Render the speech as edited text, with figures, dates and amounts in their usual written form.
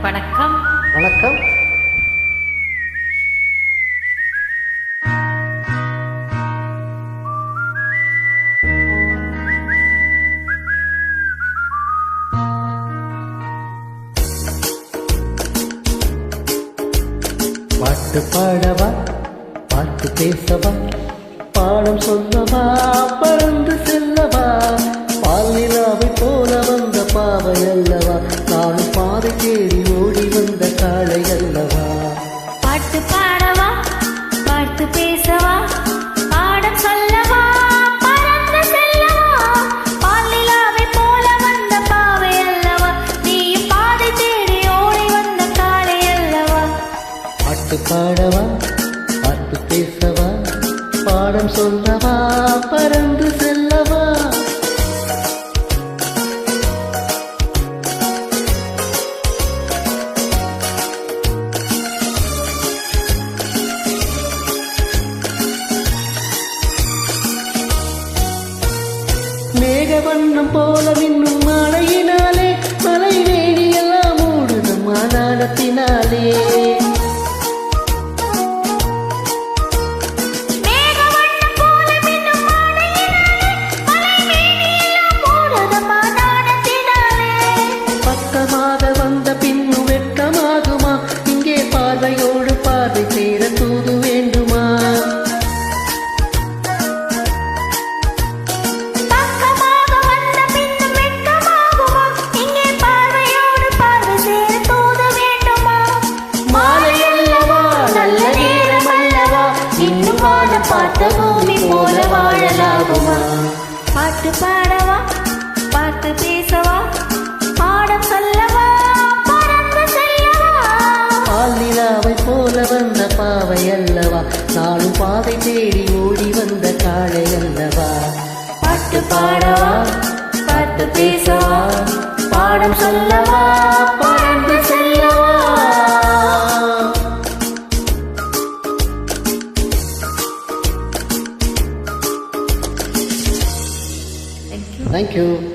வணக்கம். வணக்கம். பாட்டு பாடவா, பாட்டு பேசவா, பாடம் சொல்லவா, பறந்து செல்லவா, பாலிலாவை போல வந்த பாவை அல்லவா, நானும் பாதை தேடி ஓடி வந்த காளை அல்லவா. பாட்டு பாடவா, பாட்டு பேசவா, பாடம் சொல்லவா, பறந்து செல்லவா, பாலிலாவை போல வந்த பாவை அல்லவா, நீயும் பாதை தேடி ஓடி வந்த காளை அல்லவா. பாட்டு பாடவா, பாட்டு பேசவா, பாடம் சொல்லவா, பறந்து செல்லவா. மேகவண்ணம் போல மின்னும் மாலையினாலே மலை வேணியெல்லாம் மூடுதும் மாநாடத்தினாலே. பக்கமாக வந்த பின்னும் வெட்கமாகுமா, இங்கே பார்வையோடு பார்வை சேர தூது வேண்டுமா. பார்த்த பூமி போல வாழலாகுமா. பாட்டு பாடவா, பாட்டு பேசவா, பாடம் சொல்லவா, பறந்து செல்லவா, பாலிலாவை போல வந்த பாவை அல்லவா, நாளும் பாதை தேடி ஓடி வந்த காளை அல்லவா. பாட்டு பாடவா, பாட்டு பேசவா, பாடம் சொல்லவா, பறந்து செல்லவா. Thank you.